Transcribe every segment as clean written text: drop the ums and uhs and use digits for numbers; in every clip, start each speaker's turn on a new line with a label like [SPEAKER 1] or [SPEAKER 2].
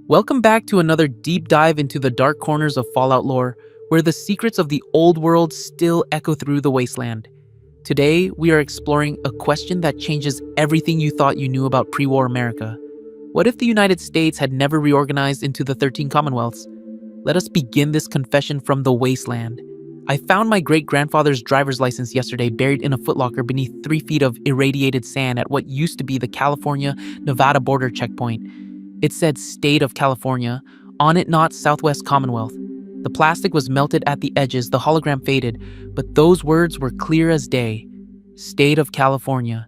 [SPEAKER 1] Welcome back to another deep dive into the dark corners of Fallout lore, where the secrets of the old world still echo through the wasteland. Today, we are exploring a question that changes everything you thought you knew about pre-war America. What if the United States had never reorganized into the 13 Commonwealths? Let us begin this confession from the wasteland. I found my great-grandfather's driver's license yesterday buried in a footlocker beneath 3 feet of irradiated sand at what used to be the California-Nevada border checkpoint. It said State of California, on it not Southwest Commonwealth. The plastic was melted at the edges, the hologram faded, but those words were clear as day. State of California.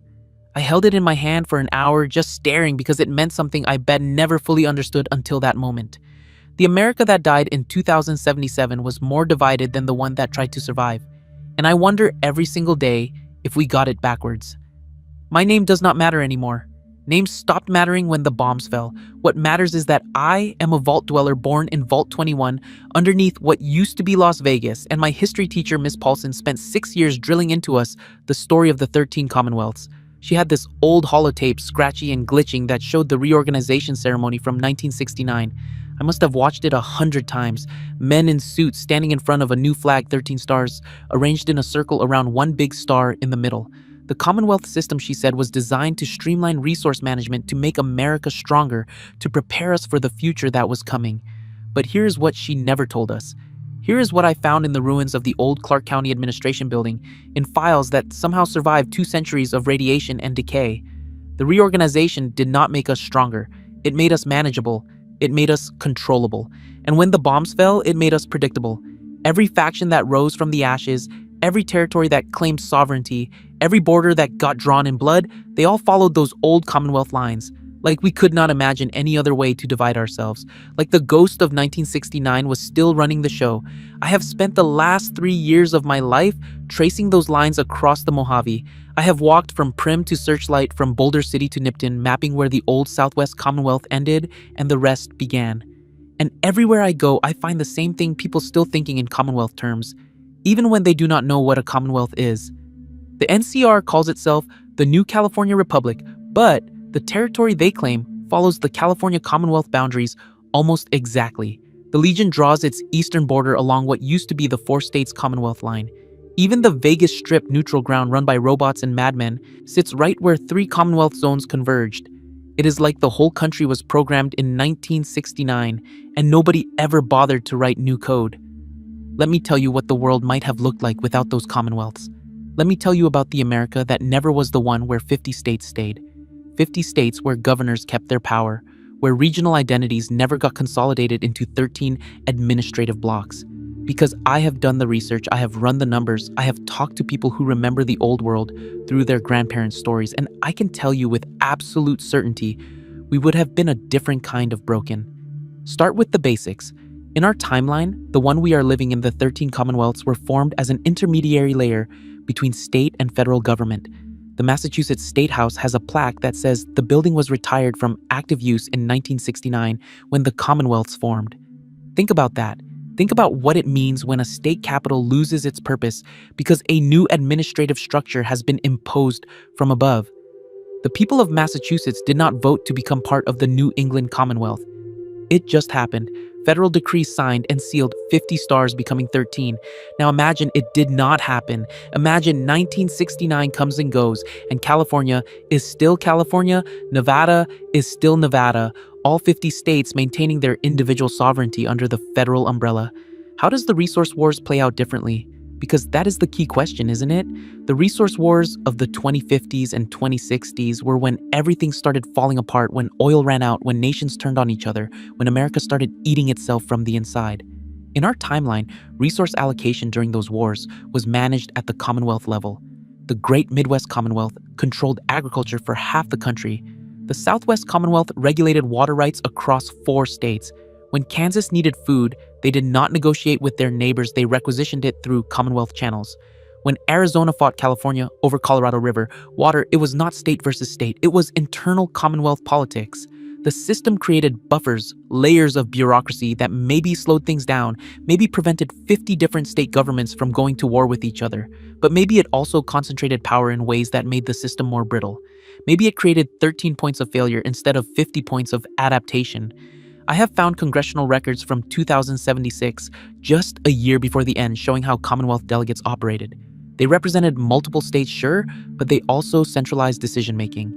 [SPEAKER 1] I held it in my hand for an hour just staring because it meant something I bet never fully understood until that moment. The America that died in 2077 was more divided than the one that tried to survive. And I wonder every single day if we got it backwards. My name does not matter anymore. Names stopped mattering when the bombs fell. What matters is that I am a vault dweller born in Vault 21 underneath what used to be Las Vegas, and my history teacher, Miss Paulson, spent 6 years drilling into us the story of the 13 Commonwealths. She had this old holotape, scratchy and glitching, that showed the reorganization ceremony from 1969. I must have watched it 100 times. Men in suits standing in front of a new flag, 13 stars, arranged in a circle around one big star in the middle. The Commonwealth system, she said, was designed to streamline resource management, to make America stronger, to prepare us for the future that was coming. But here's what she never told us. Here is what I found in the ruins of the old Clark County Administration Building, in files that somehow survived 2 centuries of radiation and decay. The reorganization did not make us stronger. It made us manageable. It made us controllable. And when the bombs fell, it made us predictable. Every faction that rose from the ashes, every territory that claimed sovereignty, every border that got drawn in blood, they all followed those old Commonwealth lines. Like we could not imagine any other way to divide ourselves. Like the ghost of 1969 was still running the show. I have spent the last 3 years of my life tracing those lines across the Mojave. I have walked from Prim to Searchlight, from Boulder City to Nipton, mapping where the old Southwest Commonwealth ended and the rest began. And everywhere I go, I find the same thing, people still thinking in Commonwealth terms, even when they do not know what a Commonwealth is. The NCR calls itself the New California Republic, but the territory they claim follows the California Commonwealth boundaries almost exactly. The Legion draws its eastern border along what used to be the 4 states Commonwealth line. Even the Vegas Strip neutral ground run by robots and madmen sits right where 3 Commonwealth zones converged. It is like the whole country was programmed in 1969 and nobody ever bothered to write new code. Let me tell you what the world might have looked like without those Commonwealths. Let me tell you about the America that never was the one where 50 states stayed. 50 states where governors kept their power, where regional identities never got consolidated into 13 administrative blocks. Because I have done the research, I have run the numbers, I have talked to people who remember the old world through their grandparents' stories, and I can tell you with absolute certainty, we would have been a different kind of broken. Start with the basics. In our timeline, the one we are living in, the 13 Commonwealths were formed as an intermediary layer between state and federal government. The Massachusetts State House has a plaque that says the building was retired from active use in 1969 when the Commonwealths formed. Think about that. Think about what it means when a state capital loses its purpose because a new administrative structure has been imposed from above. The people of Massachusetts did not vote to become part of the New England Commonwealth. It just happened. Federal decree signed and sealed, 50 stars becoming 13. Now imagine it did not happen. Imagine 1969 comes and goes, and California is still California, Nevada is still Nevada, all 50 states maintaining their individual sovereignty under the federal umbrella. How does the resource wars play out differently? Because that is the key question, isn't it? The resource wars of the 2050s and 2060s were when everything started falling apart, when oil ran out, when nations turned on each other, when America started eating itself from the inside. In our timeline, resource allocation during those wars was managed at the Commonwealth level. The Great Midwest Commonwealth controlled agriculture for half the country. The Southwest Commonwealth regulated water rights across 4 states. When Kansas needed food, they did not negotiate with their neighbors, they requisitioned it through Commonwealth channels. When Arizona fought California over Colorado River water, it was not state versus state, it was internal Commonwealth politics. The system created buffers, layers of bureaucracy that maybe slowed things down, maybe prevented 50 different state governments from going to war with each other, but maybe it also concentrated power in ways that made the system more brittle. Maybe it created 13 points of failure instead of 50 points of adaptation. I have found congressional records from 2076, just a year before the end, showing how Commonwealth delegates operated. They represented multiple states, sure, but they also centralized decision-making.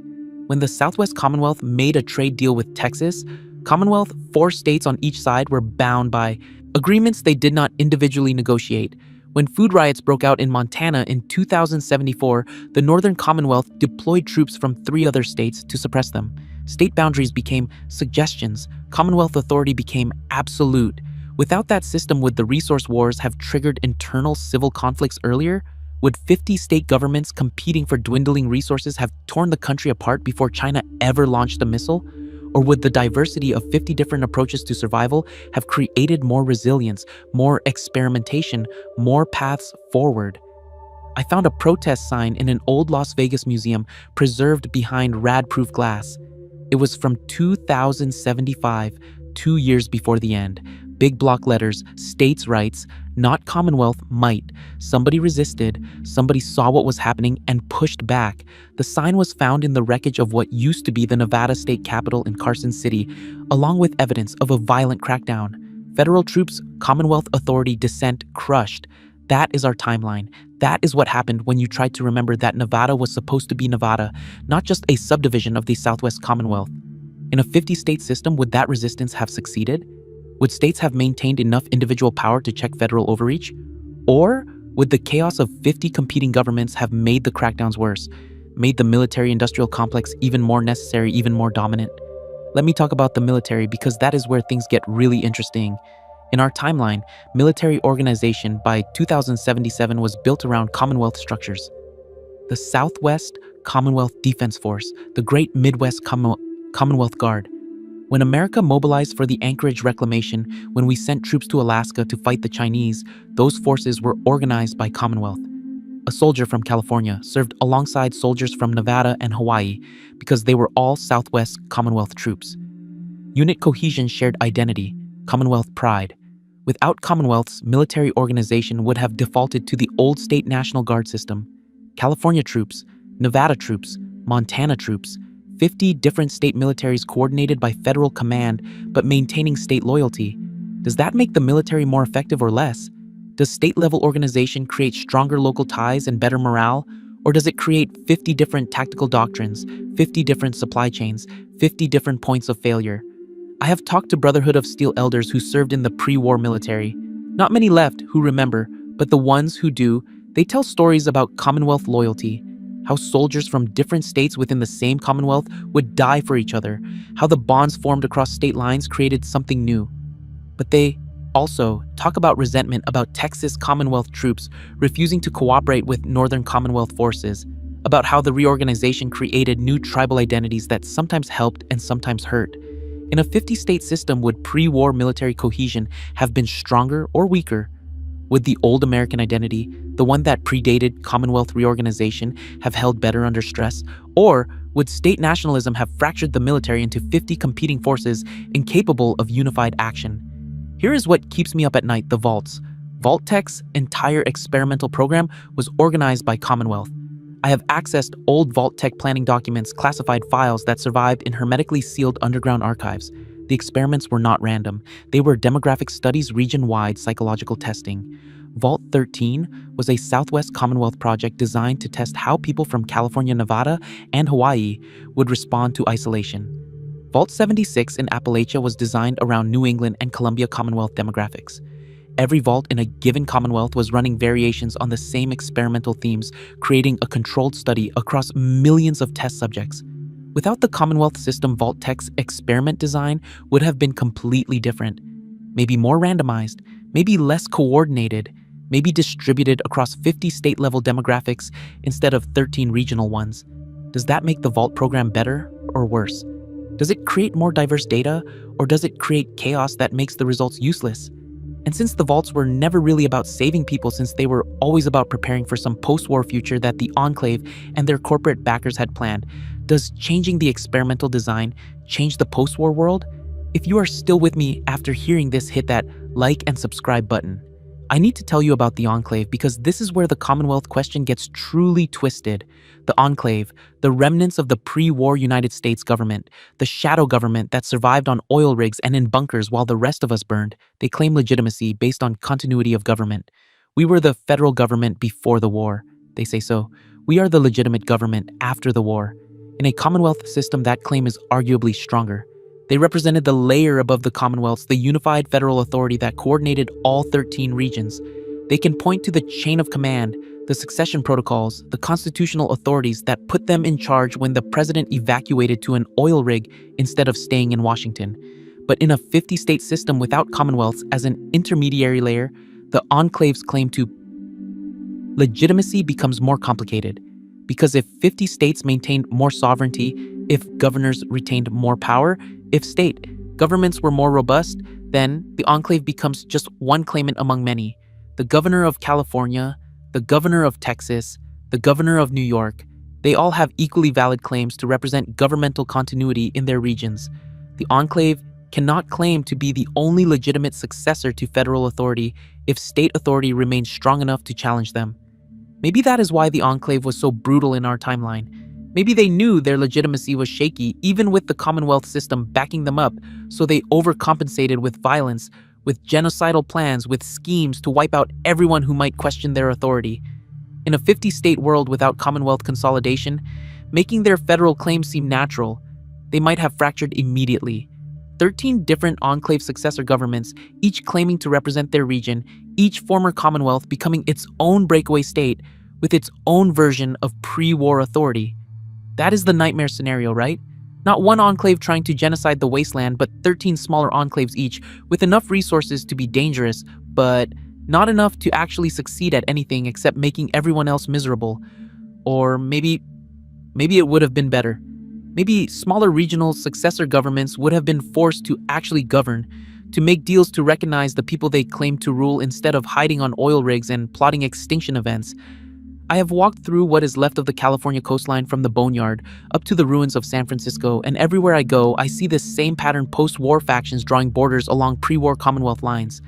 [SPEAKER 1] When the Southwest Commonwealth made a trade deal with Texas, Commonwealth, 4 states on each side, were bound by agreements they did not individually negotiate. When food riots broke out in Montana in 2074, the Northern Commonwealth deployed troops from 3 other states to suppress them. State boundaries became suggestions. Commonwealth authority became absolute. Without that system, would the resource wars have triggered internal civil conflicts earlier? Would 50 state governments competing for dwindling resources have torn the country apart before China ever launched a missile? Or would the diversity of 50 different approaches to survival have created more resilience, more experimentation, more paths forward? I found a protest sign in an old Las Vegas museum preserved behind rad-proof glass. It was from 2075, 2 years before the end. Big block letters, states' rights, not Commonwealth might. Somebody resisted, somebody saw what was happening and pushed back. The sign was found in the wreckage of what used to be the Nevada state capitol in Carson City, along with evidence of a violent crackdown. Federal troops, Commonwealth authority, dissent crushed. That is our timeline. That is what happened when you tried to remember that Nevada was supposed to be Nevada, not just a subdivision of the Southwest Commonwealth. In a 50-state system, would that resistance have succeeded? Would states have maintained enough individual power to check federal overreach? Or would the chaos of 50 competing governments have made the crackdowns worse, made the military-industrial complex even more necessary, even more dominant? Let me talk about the military, because that is where things get really interesting. In our timeline, military organization by 2077 was built around Commonwealth structures. The Southwest Commonwealth Defense Force, the Great Midwest Commonwealth Guard. When America mobilized for the Anchorage reclamation, when we sent troops to Alaska to fight the Chinese, those forces were organized by Commonwealth. A soldier from California served alongside soldiers from Nevada and Hawaii because they were all Southwest Commonwealth troops. Unit cohesion shared identity, Commonwealth pride. Without Commonwealth's military organization would have defaulted to the old state National Guard system. California troops, Nevada troops, Montana troops, 50 different state militaries coordinated by federal command but maintaining state loyalty. Does that make the military more effective or less? Does state-level organization create stronger local ties and better morale? Or does it create 50 different tactical doctrines, 50 different supply chains, 50 different points of failure? I have talked to Brotherhood of Steel elders who served in the pre-war military. Not many left who remember, but the ones who do, they tell stories about Commonwealth loyalty, how soldiers from different states within the same Commonwealth would die for each other, how the bonds formed across state lines created something new. But they also talk about resentment about Texas Commonwealth troops refusing to cooperate with Northern Commonwealth forces, about how the reorganization created new tribal identities that sometimes helped and sometimes hurt. In a 50-state system, would pre-war military cohesion have been stronger or weaker? Would the old American identity, the one that predated Commonwealth reorganization, have held better under stress? Or would state nationalism have fractured the military into 50 competing forces incapable of unified action? Here is what keeps me up at night: the vaults. Vault-Tec's entire experimental program was organized by Commonwealth. I have accessed old Vault-Tec planning documents, classified files that survived in hermetically sealed underground archives. The experiments were not random. They were demographic studies, region-wide psychological testing. Vault 13 was a Southwest Commonwealth project designed to test how people from California, Nevada, and Hawaii would respond to isolation. Vault 76 in Appalachia was designed around New England and Columbia Commonwealth demographics. Every vault in a given Commonwealth was running variations on the same experimental themes, creating a controlled study across millions of test subjects. Without the Commonwealth system, Vault-Tec's experiment design would have been completely different. Maybe more randomized, maybe less coordinated, maybe distributed across 50 state-level demographics instead of 13 regional ones. Does that make the Vault program better or worse? Does it create more diverse data, or does it create chaos that makes the results useless? And since the vaults were never really about saving people, since they were always about preparing for some post-war future that the Enclave and their corporate backers had planned, does changing the experimental design change the post-war world? If you are still with me after hearing this, hit that like and subscribe button. I need to tell you about the Enclave because this is where the Commonwealth question gets truly twisted. The Enclave, the remnants of the pre-war United States government, the shadow government that survived on oil rigs and in bunkers while the rest of us burned, they claim legitimacy based on continuity of government. We were the federal government before the war, they say so. We are the legitimate government after the war. In a Commonwealth system, that claim is arguably stronger. They represented the layer above the Commonwealths, the unified federal authority that coordinated all 13 regions. They can point to the chain of command, the succession protocols, the constitutional authorities that put them in charge when the president evacuated to an oil rig instead of staying in Washington. But in a 50-state system without Commonwealths as an intermediary layer, the Enclave's claim to legitimacy becomes more complicated. Because if 50 states maintained more sovereignty, if governors retained more power, if state governments were more robust, then the Enclave becomes just one claimant among many. The governor of California, the governor of Texas, the governor of New York, they all have equally valid claims to represent governmental continuity in their regions. The Enclave cannot claim to be the only legitimate successor to federal authority if state authority remains strong enough to challenge them. Maybe that is why the Enclave was so brutal in our timeline. Maybe they knew their legitimacy was shaky even with the Commonwealth system backing them up, so they overcompensated with violence, with genocidal plans, with schemes to wipe out everyone who might question their authority. In a 50-state world without Commonwealth consolidation, making their federal claims seem natural, they might have fractured immediately. 13 different Enclave successor governments, each claiming to represent their region, each former Commonwealth becoming its own breakaway state with its own version of pre-war authority. That is the nightmare scenario, right? Not one enclave trying to genocide the wasteland, but 13 smaller enclaves each, with enough resources to be dangerous, but not enough to actually succeed at anything except making everyone else miserable. Or maybe it would have been better. Maybe smaller regional successor governments would have been forced to actually govern, to make deals to recognize the people they claim to rule instead of hiding on oil rigs and plotting extinction events. I have walked through what is left of the California coastline from the Boneyard up to the ruins of San Francisco, and everywhere I go, I see this same pattern: post-war factions drawing borders along pre-war Commonwealth lines.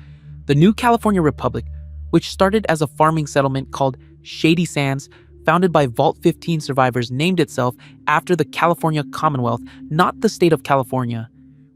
[SPEAKER 1] The new California Republic, which started as a farming settlement called Shady Sands, founded by Vault-15 survivors, named itself after the California Commonwealth, not the state of California.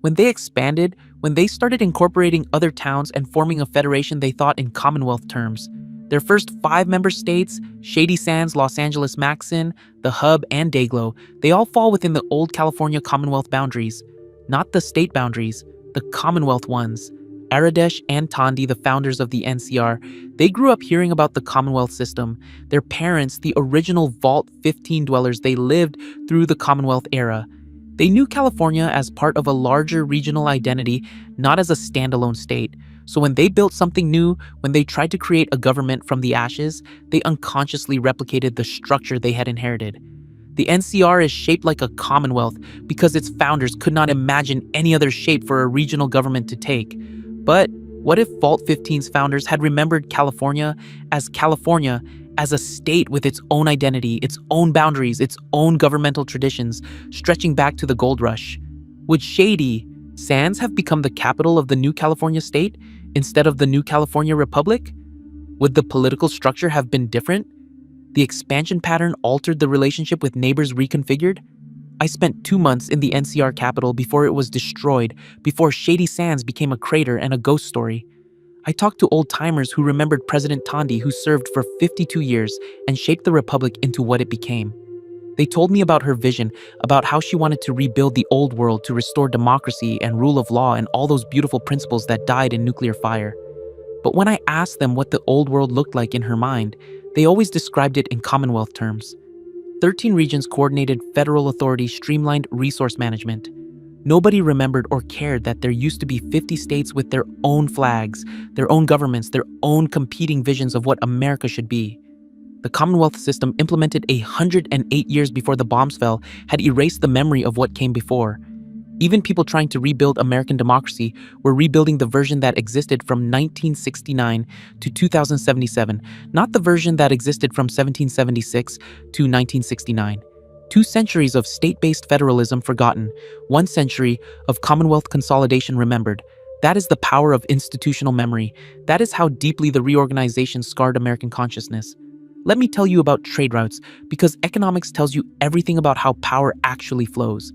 [SPEAKER 1] When they expanded, when they started incorporating other towns and forming a federation, they thought in Commonwealth terms. Their first 5 member states, Shady Sands, Los Angeles, Maxon, The Hub, and Dayglow, they all fall within the old California Commonwealth boundaries. Not the state boundaries, the Commonwealth ones. Aradesh and Tandi, the founders of the NCR, they grew up hearing about the Commonwealth system. Their parents, the original Vault-15 dwellers, they lived through the Commonwealth era. They knew California as part of a larger regional identity, not as a standalone state. So when they built something new, when they tried to create a government from the ashes, they unconsciously replicated the structure they had inherited. The NCR is shaped like a commonwealth because its founders could not imagine any other shape for a regional government to take. But what if Vault-15's founders had remembered California as a state with its own identity, its own boundaries, its own governmental traditions, stretching back to the gold rush? Would Shady Sands have become the capital of the new California state instead of the new California Republic? Would the political structure have been different? The expansion pattern altered, the relationship with neighbors reconfigured? I spent 2 months in the NCR capital before it was destroyed, before Shady Sands became a crater and a ghost story. I talked to old-timers who remembered President Tandi, who served for 52 years and shaped the republic into what it became. They told me about her vision, about how she wanted to rebuild the old world to restore democracy and rule of law and all those beautiful principles that died in nuclear fire. But when I asked them what the old world looked like in her mind, they always described it in Commonwealth terms. 13 regions coordinated federal authority, streamlined resource management. Nobody remembered or cared that there used to be 50 states with their own flags, their own governments, their own competing visions of what America should be. The Commonwealth system, implemented 108 years before the bombs fell, had erased the memory of what came before. Even people trying to rebuild American democracy were rebuilding the version that existed from 1969 to 2077, not the version that existed from 1776 to 1969. 2 centuries of state-based federalism forgotten, 1 century of Commonwealth consolidation remembered. That is the power of institutional memory. That is how deeply the reorganization scarred American consciousness. Let me tell you about trade routes, because economics tells you everything about how power actually flows.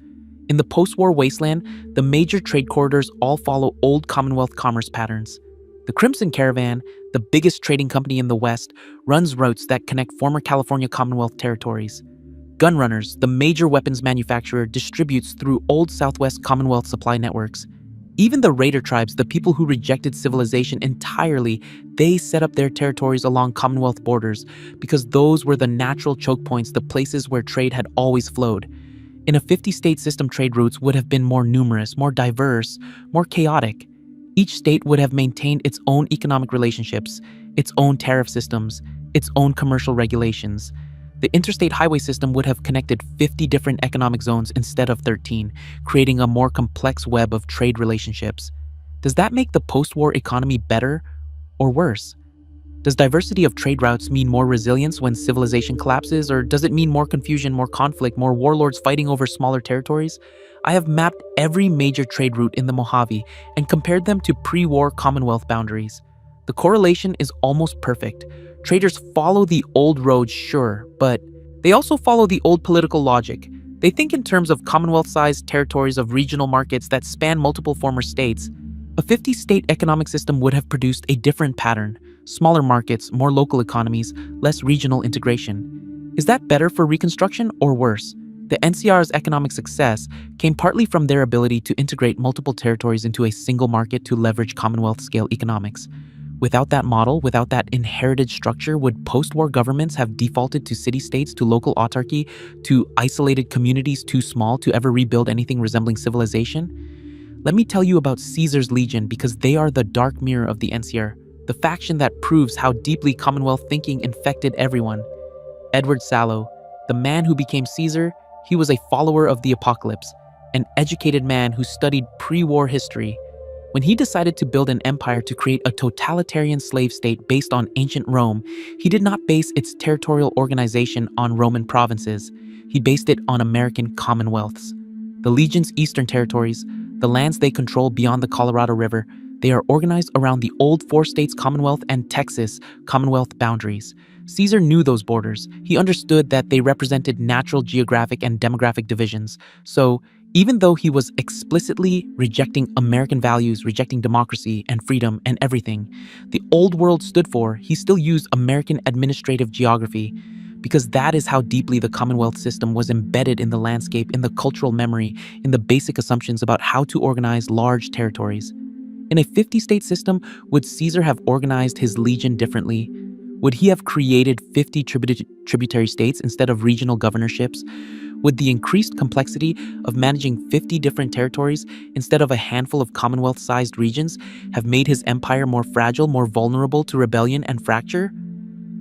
[SPEAKER 1] In the post-war wasteland, the major trade corridors all follow old Commonwealth commerce patterns. The Crimson Caravan, the biggest trading company in the West, runs routes that connect former California Commonwealth territories. Gunrunners, the major weapons manufacturer, distributes through old Southwest Commonwealth supply networks. Even the Raider tribes, the people who rejected civilization entirely, they set up their territories along Commonwealth borders because those were the natural choke points, the places where trade had always flowed. In a 50-state system, trade routes would have been more numerous, more diverse, more chaotic. Each state would have maintained its own economic relationships, its own tariff systems, its own commercial regulations. The interstate highway system would have connected 50 different economic zones instead of 13, creating a more complex web of trade relationships. Does that make the post-war economy better or worse? Does diversity of trade routes mean more resilience when civilization collapses, or does it mean more confusion, more conflict, more warlords fighting over smaller territories? I have mapped every major trade route in the Mojave and compared them to pre-war Commonwealth boundaries. The correlation is almost perfect. Traders follow the old roads, sure, but they also follow the old political logic. They think in terms of Commonwealth-sized territories of regional markets that span multiple former states. A 50-state economic system would have produced a different pattern: smaller markets, more local economies, less regional integration. Is that better for Reconstruction or worse? The NCR's economic success came partly from their ability to integrate multiple territories into a single market to leverage Commonwealth-scale economics. Without that model, without that inherited structure, would post-war governments have defaulted to city-states, to local autarky, to isolated communities too small to ever rebuild anything resembling civilization? Let me tell you about Caesar's Legion, because they are the dark mirror of the NCR, the faction that proves how deeply Commonwealth thinking infected everyone. Edward Sallow, the man who became Caesar, he was a follower of the apocalypse, an educated man who studied pre-war history. When he decided to build an empire to create a totalitarian slave state based on ancient Rome, he did not base its territorial organization on Roman provinces. He based it on American commonwealths. The Legion's eastern territories, the lands they control beyond the Colorado River, they are organized around the old four states Commonwealth and Texas Commonwealth boundaries. Caesar knew those borders. He understood that they represented natural geographic and demographic divisions. So, even though he was explicitly rejecting American values, rejecting democracy and freedom and everything the old world stood for, he still used American administrative geography, because that is how deeply the Commonwealth system was embedded in the landscape, in the cultural memory, in the basic assumptions about how to organize large territories. In a 50-state system, would Caesar have organized his legion differently? Would he have created 50 tributary states instead of regional governorships? Would the increased complexity of managing 50 different territories instead of a handful of Commonwealth-sized regions have made his empire more fragile, more vulnerable to rebellion and fracture?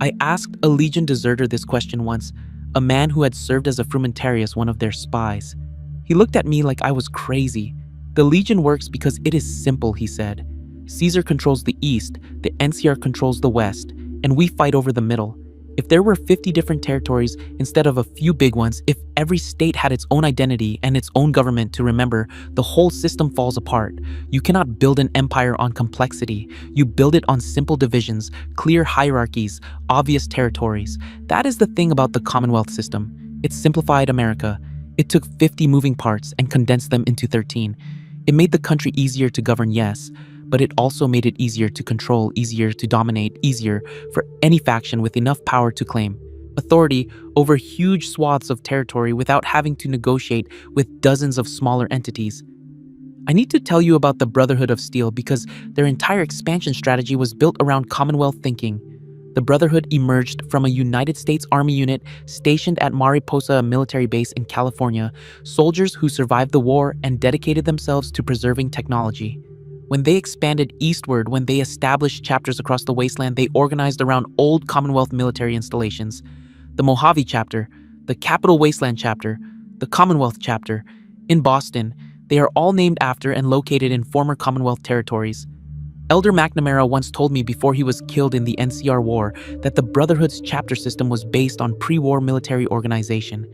[SPEAKER 1] I asked a Legion deserter this question once, a man who had served as a frumentarius, one of their spies. He looked at me like I was crazy. The Legion works because it is simple, he said. Caesar controls the East, the NCR controls the West, and we fight over the middle. If there were 50 different territories instead of a few big ones, if every state had its own identity and its own government to remember, the whole system falls apart. You cannot build an empire on complexity. You build it on simple divisions, clear hierarchies, obvious territories. That is the thing about the Commonwealth system. It simplified America. It took 50 moving parts and condensed them into 13. It made the country easier to govern, yes, but it also made it easier to control, easier to dominate, easier for any faction with enough power to claim authority over huge swaths of territory without having to negotiate with dozens of smaller entities. I need to tell you about the Brotherhood of Steel because their entire expansion strategy was built around Commonwealth thinking. The Brotherhood emerged from a United States Army unit stationed at Mariposa military base in California, soldiers who survived the war and dedicated themselves to preserving technology. When they expanded eastward, when they established chapters across the wasteland, they organized around old Commonwealth military installations. The Mojave chapter, the Capital Wasteland chapter, the Commonwealth chapter. In Boston, they are all named after and located in former Commonwealth territories. Elder McNamara once told me before he was killed in the NCR War that the Brotherhood's chapter system was based on pre-war military organization.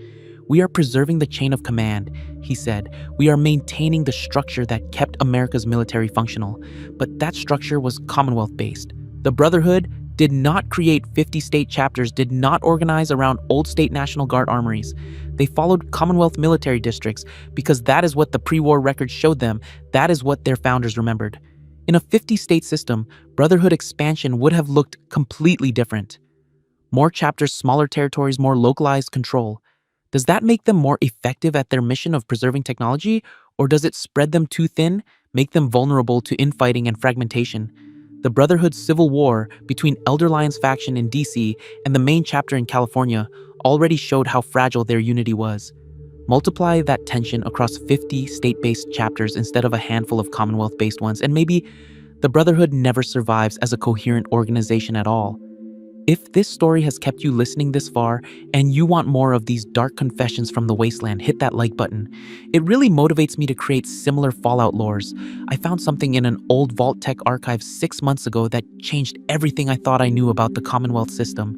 [SPEAKER 1] "We are preserving the chain of command," he said. "We are maintaining the structure that kept America's military functional." But that structure was Commonwealth-based. The Brotherhood did not create 50 state chapters, did not organize around old state National Guard armories. They followed Commonwealth military districts because that is what the pre-war records showed them. That is what their founders remembered. In a 50-state system, Brotherhood expansion would have looked completely different. More chapters, smaller territories, more localized control. Does that make them more effective at their mission of preserving technology, or does it spread them too thin, make them vulnerable to infighting and fragmentation? The Brotherhood's civil war between Elder Lion's faction in DC and the main chapter in California already showed how fragile their unity was. Multiply that tension across 50 state-based chapters instead of a handful of Commonwealth-based ones, and maybe the Brotherhood never survives as a coherent organization at all. If this story has kept you listening this far and you want more of these dark confessions from the wasteland, hit that like button. It really motivates me to create similar Fallout lores. I found something in an old Vault-Tec archive 6 months ago that changed everything I thought I knew about the Commonwealth system.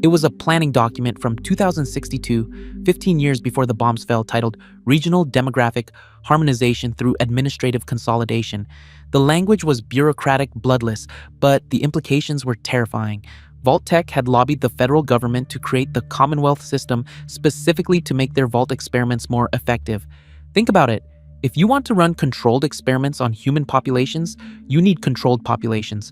[SPEAKER 1] It was a planning document from 2062, 15 years before the bombs fell, titled Regional Demographic Harmonization Through Administrative Consolidation. The language was bureaucratic, bloodless, but the implications were terrifying. Vault-Tec had lobbied the federal government to create the Commonwealth system specifically to make their vault experiments more effective. Think about it. If you want to run controlled experiments on human populations, you need controlled populations.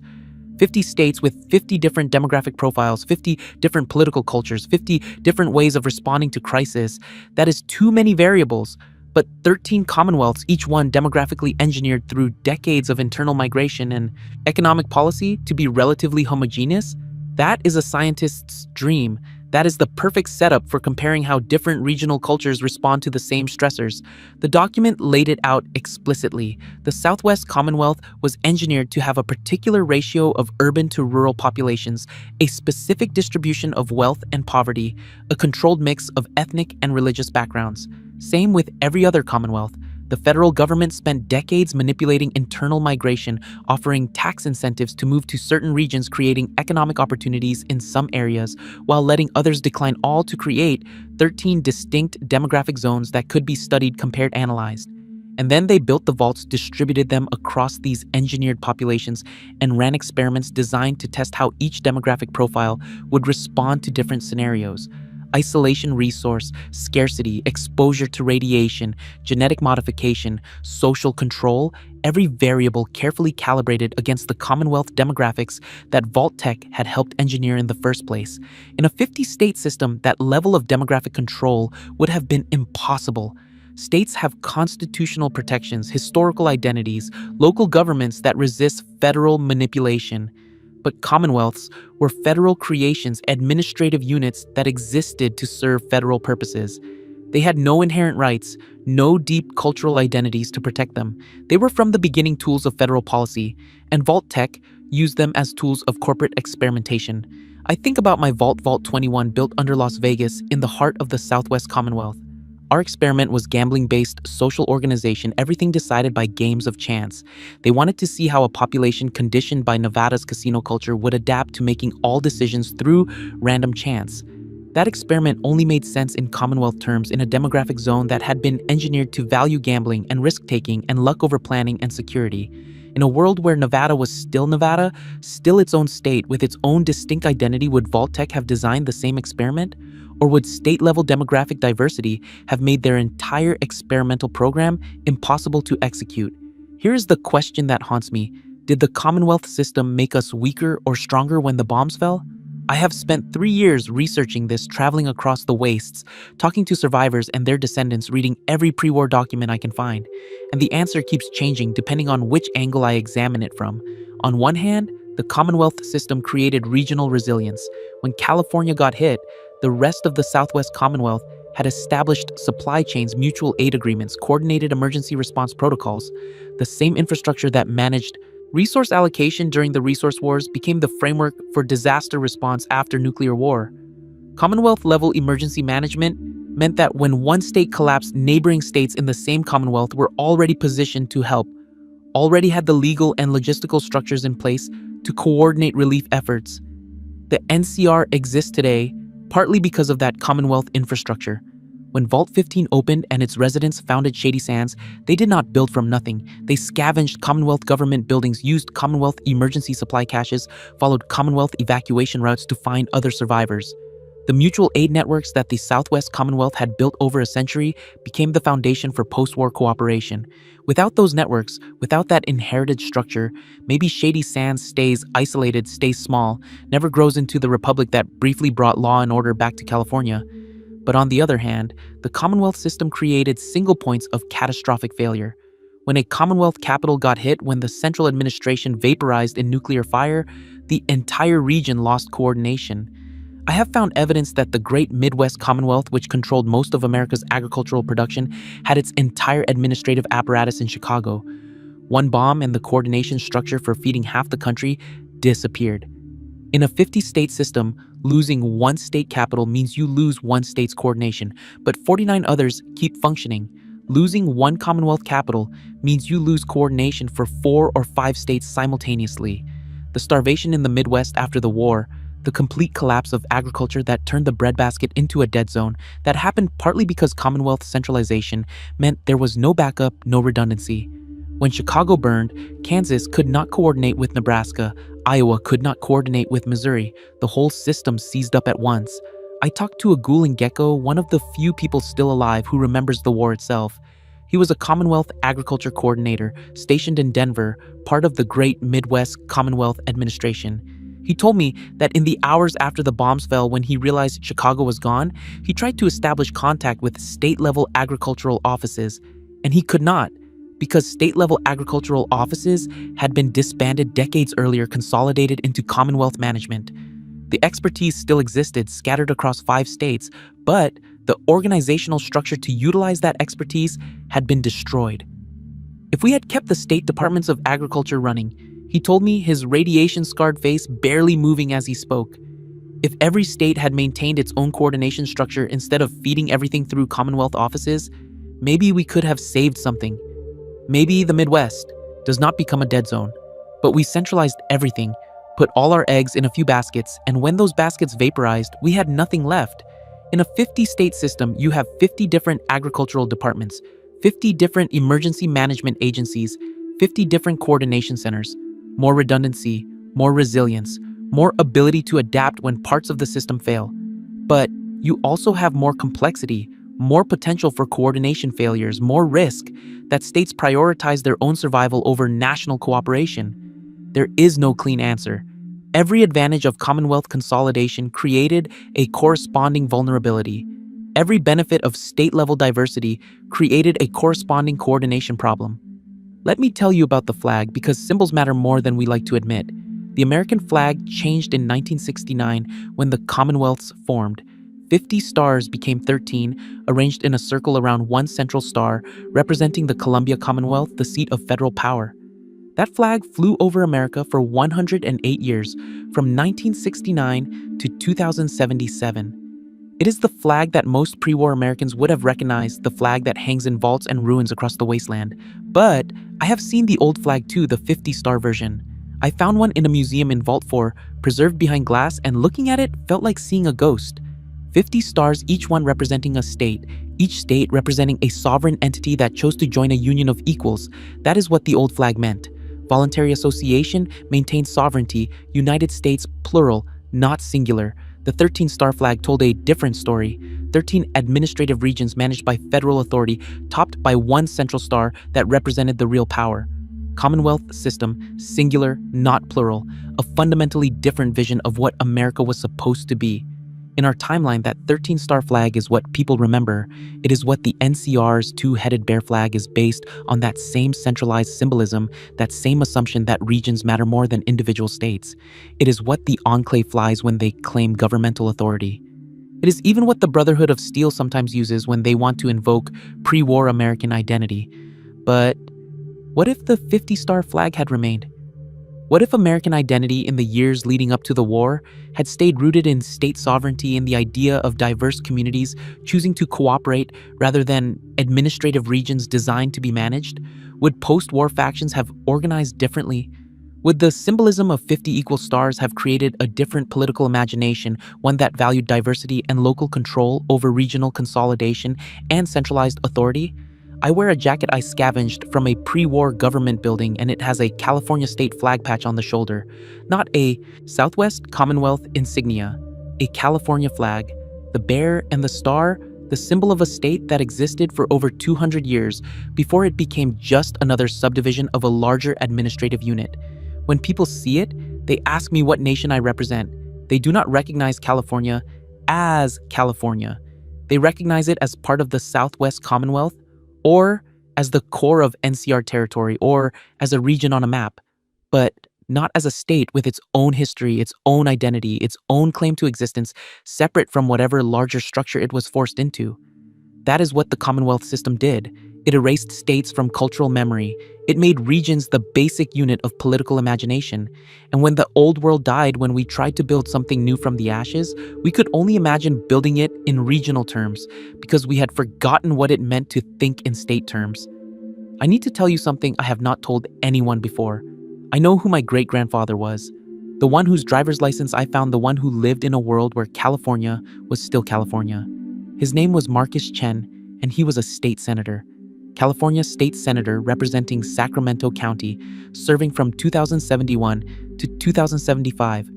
[SPEAKER 1] 50 states with 50 different demographic profiles, 50 different political cultures, 50 different ways of responding to crisis. That is too many variables. But 13 Commonwealths, each one demographically engineered through decades of internal migration and economic policy to be relatively homogeneous, that is a scientist's dream. That is the perfect setup for comparing how different regional cultures respond to the same stressors. The document laid it out explicitly. The Southwest Commonwealth was engineered to have a particular ratio of urban to rural populations, a specific distribution of wealth and poverty, a controlled mix of ethnic and religious backgrounds. Same with every other Commonwealth. The federal government spent decades manipulating internal migration, offering tax incentives to move to certain regions, creating economic opportunities in some areas, while letting others decline, all to create 13 distinct demographic zones that could be studied, compared, analyzed. And then they built the vaults, distributed them across these engineered populations, and ran experiments designed to test how each demographic profile would respond to different scenarios. Isolation resource, scarcity, exposure to radiation, genetic modification, social control, every variable carefully calibrated against the Commonwealth demographics that Vault-Tec had helped engineer in the first place. In a 50-state system, that level of demographic control would have been impossible. States have constitutional protections, historical identities, local governments that resist federal manipulation. But Commonwealths were federal creations, administrative units that existed to serve federal purposes. They had no inherent rights, no deep cultural identities to protect them. They were from the beginning tools of federal policy, and Vault-Tec used them as tools of corporate experimentation. I think about my Vault 21 built under Las Vegas in the heart of the Southwest Commonwealth. Our experiment was gambling-based social organization, everything decided by games of chance. They wanted to see how a population conditioned by Nevada's casino culture would adapt to making all decisions through random chance. That experiment only made sense in Commonwealth terms in a demographic zone that had been engineered to value gambling and risk-taking and luck over planning and security. In a world where Nevada was still Nevada, still its own state with its own distinct identity, would Vault-Tec have designed the same experiment? Or would state-level demographic diversity have made their entire experimental program impossible to execute? Here is the question that haunts me. Did the Commonwealth system make us weaker or stronger when the bombs fell? I have spent 3 years researching this, traveling across the wastes, talking to survivors and their descendants, reading every pre-war document I can find. And the answer keeps changing depending on which angle I examine it from. On one hand, the Commonwealth system created regional resilience. When California got hit, the rest of the Southwest Commonwealth had established supply chains, mutual aid agreements, coordinated emergency response protocols. The same infrastructure that managed resource allocation during the resource wars became the framework for disaster response after nuclear war. Commonwealth-level emergency management meant that when one state collapsed, neighboring states in the same Commonwealth were already positioned to help, already had the legal and logistical structures in place to coordinate relief efforts. The NCR exists today partly because of that Commonwealth infrastructure. When Vault 15 opened and its residents founded Shady Sands, they did not build from nothing. They scavenged Commonwealth government buildings, used Commonwealth emergency supply caches, followed Commonwealth evacuation routes to find other survivors. The mutual aid networks that the Southwest Commonwealth had built over a century became the foundation for post-war cooperation. Without those networks, without that inherited structure, maybe Shady Sands stays isolated, stays small, never grows into the republic that briefly brought law and order back to California. But on the other hand, the Commonwealth system created single points of catastrophic failure. When a Commonwealth capital got hit, when the central administration vaporized in nuclear fire, the entire region lost coordination. I have found evidence that the Great Midwest Commonwealth, which controlled most of America's agricultural production, had its entire administrative apparatus in Chicago. One bomb and the coordination structure for feeding half the country disappeared. In a 50-state system, losing one state capital means you lose one state's coordination, but 49 others keep functioning. Losing one Commonwealth capital means you lose coordination for 4 or 5 states simultaneously. The starvation in the Midwest after the war, the complete collapse of agriculture that turned the breadbasket into a dead zone, that happened partly because Commonwealth centralization meant there was no backup, no redundancy. When Chicago burned, Kansas could not coordinate with Nebraska, Iowa could not coordinate with Missouri. The whole system seized up at once. I talked to a ghoul and gecko, one of the few people still alive who remembers the war itself. He was a Commonwealth agriculture coordinator stationed in Denver, part of the Great Midwest Commonwealth Administration. He told me that in the hours after the bombs fell, when he realized Chicago was gone, he tried to establish contact with state-level agricultural offices, and he could not, because state-level agricultural offices had been disbanded decades earlier, consolidated into Commonwealth management. The expertise still existed, scattered across 5 states, but the organizational structure to utilize that expertise had been destroyed. If we had kept the state departments of agriculture running, he told me, his radiation-scarred face barely moving as he spoke, if every state had maintained its own coordination structure instead of feeding everything through Commonwealth offices, maybe we could have saved something. Maybe the Midwest does not become a dead zone, but we centralized everything, put all our eggs in a few baskets, and when those baskets vaporized, we had nothing left. In a 50-state system, you have 50 different agricultural departments, 50 different emergency management agencies, 50 different coordination centers. More redundancy, more resilience, more ability to adapt when parts of the system fail. But you also have more complexity, more potential for coordination failures, more risk that states prioritize their own survival over national cooperation. There is no clean answer. Every advantage of Commonwealth consolidation created a corresponding vulnerability. Every benefit of state-level diversity created a corresponding coordination problem. Let me tell you about the flag, because symbols matter more than we like to admit. The American flag changed in 1969 when the Commonwealths formed. 50 stars became 13, arranged in a circle around one central star, representing the Columbia Commonwealth, the seat of federal power. That flag flew over America for 108 years, from 1969 to 2077. It is the flag that most pre-war Americans would have recognized, the flag that hangs in vaults and ruins across the wasteland. But I have seen the old flag too, the 50-star version. I found one in a museum in Vault 4, preserved behind glass, and looking at it felt like seeing a ghost. 50 stars, each one representing a state, each state representing a sovereign entity that chose to join a union of equals. That is what the old flag meant. Voluntary association maintained sovereignty, United States plural, not singular. The 13-star flag told a different story. 13 administrative regions managed by federal authority, topped by one central star that represented the real power. Commonwealth system, singular, not plural, a fundamentally different vision of what America was supposed to be. In our timeline, that 13-star flag is what people remember. It is what the NCR's two-headed bear flag is based on, that same centralized symbolism, that same assumption that regions matter more than individual states. It is what the Enclave flies when they claim governmental authority. It is even what the Brotherhood of Steel sometimes uses when they want to invoke pre-war American identity. But what if the 50-star flag had remained? What if American identity in the years leading up to the war had stayed rooted in state sovereignty and the idea of diverse communities choosing to cooperate rather than administrative regions designed to be managed? Would post-war factions have organized differently? Would the symbolism of 50 equal stars have created a different political imagination, one that valued diversity and local control over regional consolidation and centralized authority? I wear a jacket I scavenged from a pre-war government building, and it has a California state flag patch on the shoulder. Not a Southwest Commonwealth insignia, a California flag. The bear and the star, the symbol of a state that existed for over 200 years before it became just another subdivision of a larger administrative unit. When people see it, they ask me what nation I represent. They do not recognize California as California. They recognize it as part of the Southwest Commonwealth, or as the core of NCR territory, or as a region on a map, but not as a state with its own history, its own identity, its own claim to existence, separate from whatever larger structure it was forced into. That is what the Commonwealth system did. It erased states from cultural memory. It made regions the basic unit of political imagination. And when the old world died, when we tried to build something new from the ashes, we could only imagine building it in regional terms because we had forgotten what it meant to think in state terms. I need to tell you something I have not told anyone before. I know who my great-grandfather was. The one whose driver's license I found, the one who lived in a world where California was still California. His name was Marcus Chen, and he was a state senator. California state senator representing Sacramento County, serving from 2071 to 2075.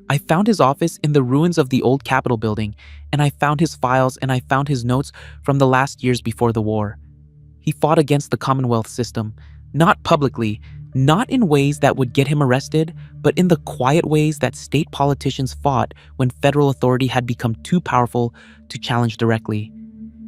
[SPEAKER 1] I found his office in the ruins of the old Capitol building, and I found his files and I found his notes from the last years before the war. He fought against the Commonwealth system, not publicly, not in ways that would get him arrested, but in the quiet ways that state politicians fought when federal authority had become too powerful to challenge directly.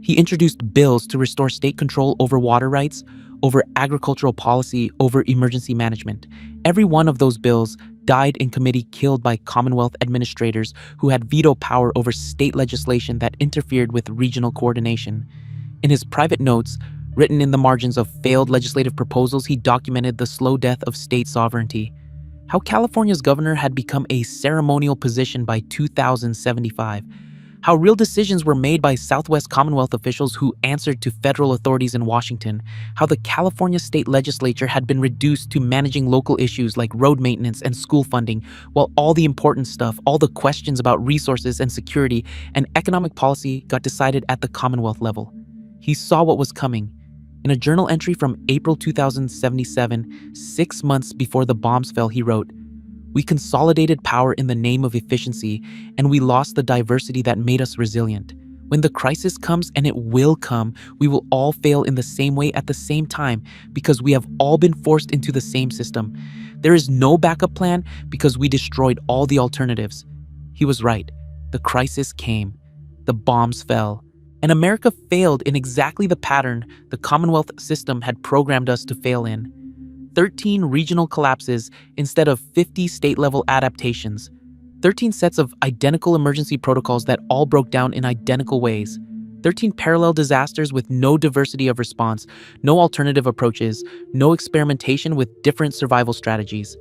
[SPEAKER 1] He introduced bills to restore state control over water rights, over agricultural policy, over emergency management. Every one of those bills died in committee, killed by Commonwealth administrators who had veto power over state legislation that interfered with regional coordination. In his private notes, written in the margins of failed legislative proposals, he documented the slow death of state sovereignty. How California's governor had become a ceremonial position by 2075. How real decisions were made by Southwest Commonwealth officials who answered to federal authorities in Washington. How the California state legislature had been reduced to managing local issues like road maintenance and school funding, while all the important stuff, all the questions about resources and security and economic policy got decided at the Commonwealth level. He saw what was coming. In a journal entry from April 2077, 6 months before the bombs fell, he wrote, "We consolidated power in the name of efficiency, and we lost the diversity that made us resilient. When the crisis comes, and it will come, we will all fail in the same way at the same time because we have all been forced into the same system. There is no backup plan because we destroyed all the alternatives." He was right. The crisis came. The bombs fell. And America failed in exactly the pattern the Commonwealth system had programmed us to fail in. 13 regional collapses instead of 50 state-level adaptations. 13 sets of identical emergency protocols that all broke down in identical ways. 13 parallel disasters with no diversity of response, no alternative approaches, no experimentation with different survival strategies.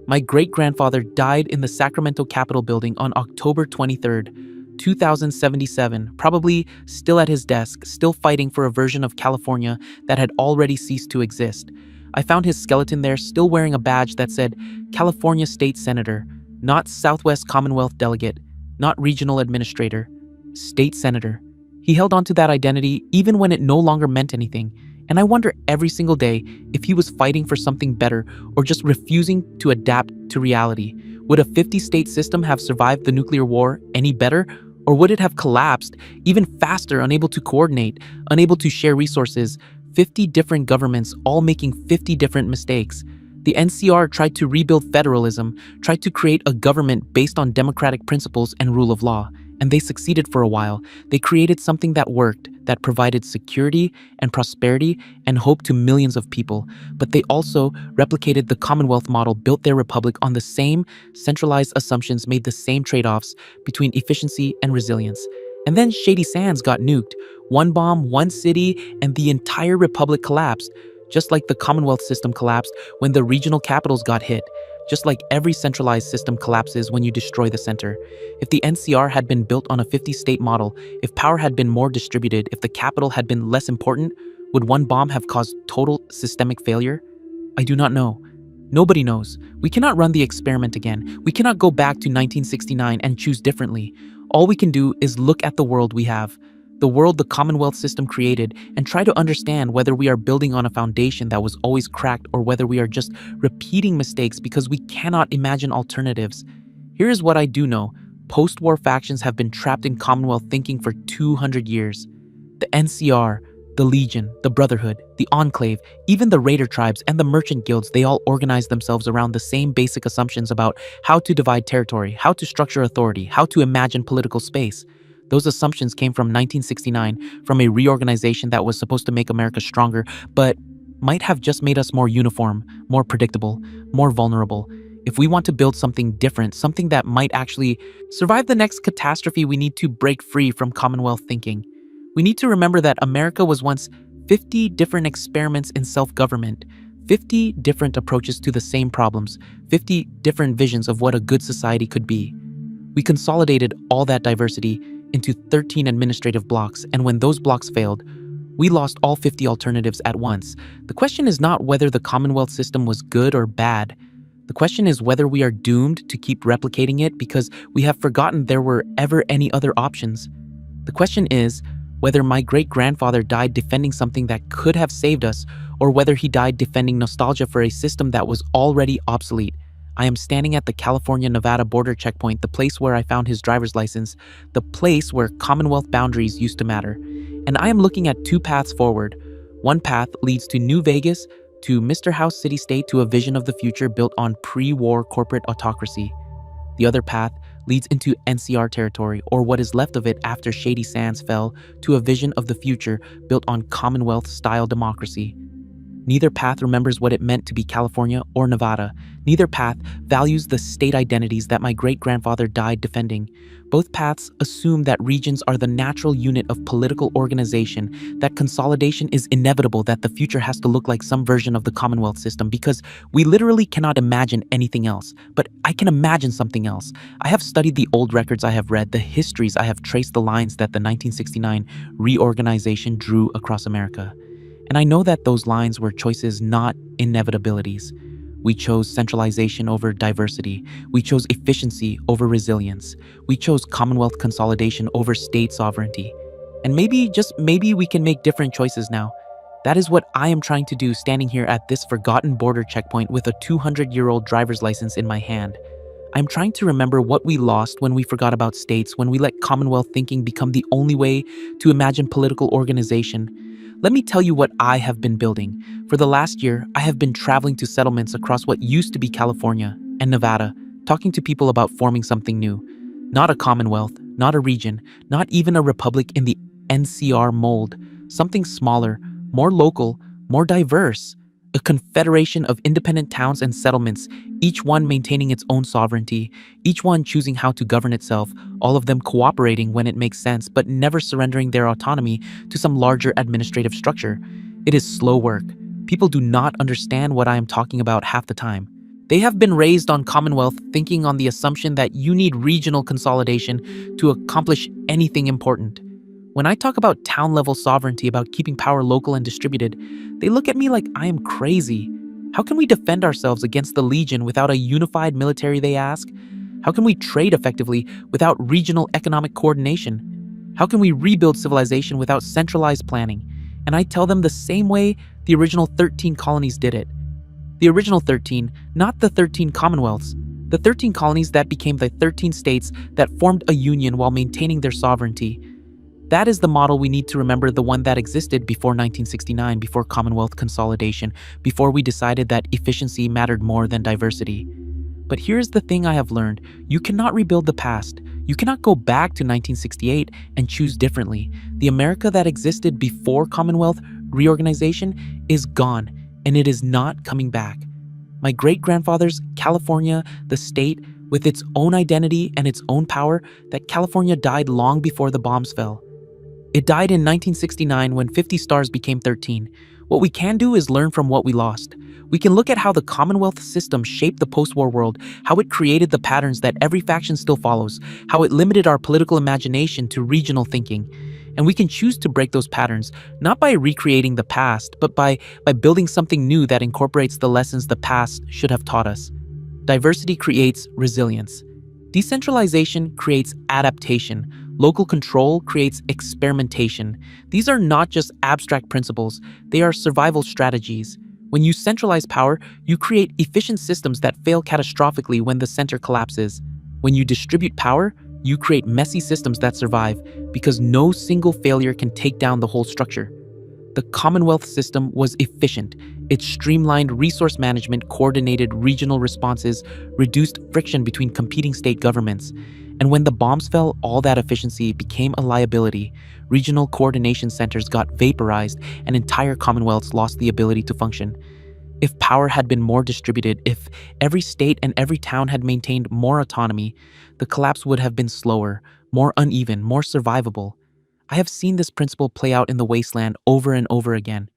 [SPEAKER 1] My great-grandfather died in the Sacramento Capitol building on October 23rd, 2077, probably still at his desk, still fighting for a version of California that had already ceased to exist. I found his skeleton there, still wearing a badge that said California State Senator, not Southwest Commonwealth Delegate, not Regional Administrator, State Senator. He held on to that identity even when it no longer meant anything, and I wonder every single day if he was fighting for something better or just refusing to adapt to reality. Would a 50-state system have survived the nuclear war any better, or would it have collapsed even faster, unable to coordinate, unable to share resources? 50 different governments all making 50 different mistakes. The NCR tried to rebuild federalism, tried to create a government based on democratic principles and rule of law, and they succeeded for a while. They created something that worked, that provided security and prosperity and hope to millions of people. But they also replicated the Commonwealth model, built their republic on the same centralized assumptions, made the same trade-offs between efficiency and resilience. And then Shady Sands got nuked. One bomb, one city, and the entire republic collapsed. Just like the Commonwealth system collapsed when the regional capitals got hit. Just like every centralized system collapses when you destroy the center. If the NCR had been built on a 50-state model, if power had been more distributed, if the capital had been less important, would one bomb have caused total systemic failure? I do not know. Nobody knows. We cannot run the experiment again. We cannot go back to 1969 and choose differently. All we can do is look at the world we have, the world the Commonwealth system created, and try to understand whether we are building on a foundation that was always cracked or whether we are just repeating mistakes because we cannot imagine alternatives. Here is what I do know. Post-war factions have been trapped in Commonwealth thinking for 200 years. The NCR, the Legion, the Brotherhood, the Enclave, even the Raider tribes and the merchant guilds, they all organize themselves around the same basic assumptions about how to divide territory, how to structure authority, how to imagine political space. Those assumptions came from 1969, from a reorganization that was supposed to make America stronger, but might have just made us more uniform, more predictable, more vulnerable. If we want to build something different, something that might actually survive the next catastrophe, we need to break free from Commonwealth thinking. We need to remember that America was once 50 different experiments in self-government, 50 different approaches to the same problems, 50 different visions of what a good society could be. We consolidated all that diversity into 13 administrative blocks, and when those blocks failed, we lost all 50 alternatives at once. The question is not whether the Commonwealth system was good or bad. The question is whether we are doomed to keep replicating it because we have forgotten there were ever any other options. The question is whether my great-grandfather died defending something that could have saved us, or whether he died defending nostalgia for a system that was already obsolete. I am standing at the California-Nevada border checkpoint, the place where I found his driver's license, the place where Commonwealth boundaries used to matter. And I am looking at two paths forward. One path leads to New Vegas, to Mr. House City-State, to a vision of the future built on pre-war corporate autocracy. The other path leads into NCR territory, or what is left of it after Shady Sands fell, to a vision of the future built on Commonwealth-style democracy. Neither path remembers what it meant to be California or Nevada. Neither path values the state identities that my great-grandfather died defending. Both paths assume that regions are the natural unit of political organization, that consolidation is inevitable, that the future has to look like some version of the Commonwealth system because we literally cannot imagine anything else. But I can imagine something else. I have studied the old records I have read, the histories I have traced, the lines that the 1969 reorganization drew across America. And I know that those lines were choices, not inevitabilities. We chose centralization over diversity. We chose efficiency over resilience. We chose Commonwealth consolidation over state sovereignty. And maybe, just maybe, we can make different choices now. That is what I am trying to do, standing here at this forgotten border checkpoint with a 200-year-old driver's license in my hand. I'm trying to remember what we lost when we forgot about states, when we let Commonwealth thinking become the only way to imagine political organization. Let me tell you what I have been building. For the last year, I have been traveling to settlements across what used to be California and Nevada, talking to people about forming something new. Not a Commonwealth, not a region, not even a republic in the NCR mold. Something smaller, more local, more diverse. A confederation of independent towns and settlements, each one maintaining its own sovereignty, each one choosing how to govern itself, all of them cooperating when it makes sense, but never surrendering their autonomy to some larger administrative structure. It is slow work. People do not understand what I am talking about half the time. They have been raised on Commonwealth thinking on the assumption that you need regional consolidation to accomplish anything important. When I talk about town-level sovereignty, about keeping power local and distributed, they look at me like I am crazy. How can we defend ourselves against the Legion without a unified military, they ask? How can we trade effectively without regional economic coordination? How can we rebuild civilization without centralized planning? And I tell them the same way the original 13 colonies did it. The original 13, not the 13 Commonwealths. The 13 colonies that became the 13 states that formed a union while maintaining their sovereignty. That is the model we need to remember, the one that existed before 1969, before Commonwealth consolidation, before we decided that efficiency mattered more than diversity. But here's the thing I have learned. You cannot rebuild the past. You cannot go back to 1968 and choose differently. The America that existed before Commonwealth reorganization is gone, and it is not coming back. My great-grandfather's California, the state, with its own identity and its own power, that California died long before the bombs fell. It died in 1969 when 50 stars became 13. What we can do is learn from what we lost. We can look at how the Commonwealth system shaped the post-war world, how it created the patterns that every faction still follows, how it limited our political imagination to regional thinking. And we can choose to break those patterns, not by recreating the past, but by building something new that incorporates the lessons the past should have taught us. Diversity creates resilience. Decentralization creates adaptation. Local control creates experimentation. These are not just abstract principles, they are survival strategies. When you centralize power, you create efficient systems that fail catastrophically when the center collapses. When you distribute power, you create messy systems that survive because no single failure can take down the whole structure. The Commonwealth system was efficient. It streamlined resource management, coordinated regional responses, reduced friction between competing state governments. And when the bombs fell, all that efficiency became a liability. Regional coordination centers got vaporized, and entire Commonwealths lost the ability to function. If power had been more distributed, if every state and every town had maintained more autonomy, the collapse would have been slower, more uneven, more survivable. I have seen this principle play out in the wasteland over and over again.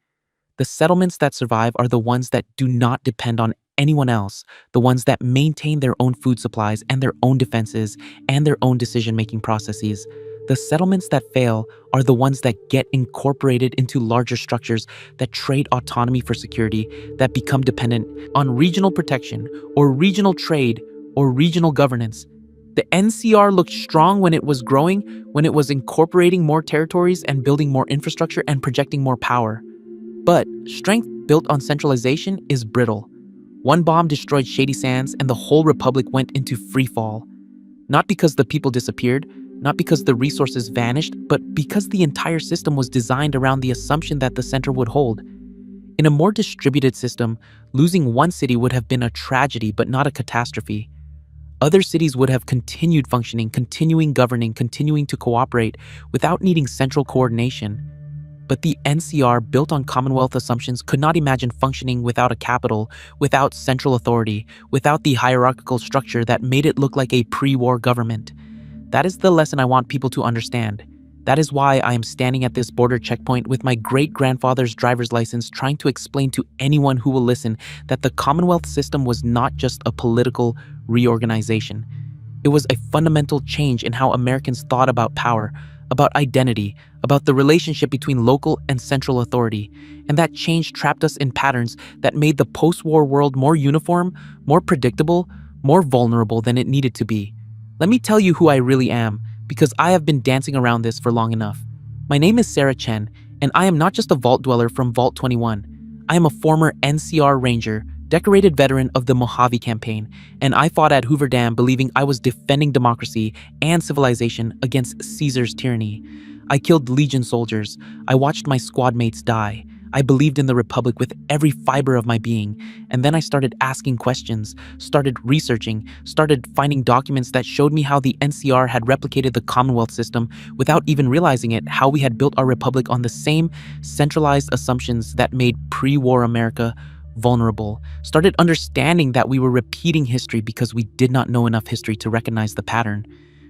[SPEAKER 1] The settlements that survive are the ones that do not depend on anyone else, the ones that maintain their own food supplies and their own defenses and their own decision-making processes. The settlements that fail are the ones that get incorporated into larger structures that trade autonomy for security, that become dependent on regional protection or regional trade or regional governance. The NCR looked strong when it was growing, when it was incorporating more territories and building more infrastructure and projecting more power. But strength built on centralization is brittle. One bomb destroyed Shady Sands and the whole republic went into free fall. Not because the people disappeared, not because the resources vanished, but because the entire system was designed around the assumption that the center would hold. In a more distributed system, losing one city would have been a tragedy but not a catastrophe. Other cities would have continued functioning, continuing governing, continuing to cooperate without needing central coordination. But the NCR, built on Commonwealth assumptions, could not imagine functioning without a capital, without central authority, without the hierarchical structure that made it look like a pre-war government. That is the lesson I want people to understand. That is why I am standing at this border checkpoint with my great-grandfather's driver's license, trying to explain to anyone who will listen that the Commonwealth system was not just a political reorganization. It was a fundamental change in how Americans thought about power, about identity, about the relationship between local and central authority. And that change trapped us in patterns that made the post-war world more uniform, more predictable, more vulnerable than it needed to be. Let me tell you who I really am, because I have been dancing around this for long enough. My name is Sarah Chen, and I am not just a vault dweller from Vault 21. I am a former NCR Ranger, decorated veteran of the Mojave Campaign, and I fought at Hoover Dam believing I was defending democracy and civilization against Caesar's tyranny. I killed Legion soldiers. I watched my squad mates die. I believed in the Republic with every fiber of my being, and then I started asking questions, started researching, started finding documents that showed me how the NCR had replicated the Commonwealth system without even realizing it, how we had built our Republic on the same centralized assumptions that made pre-war America vulnerable, started understanding that we were repeating history because we did not know enough history to recognize the pattern.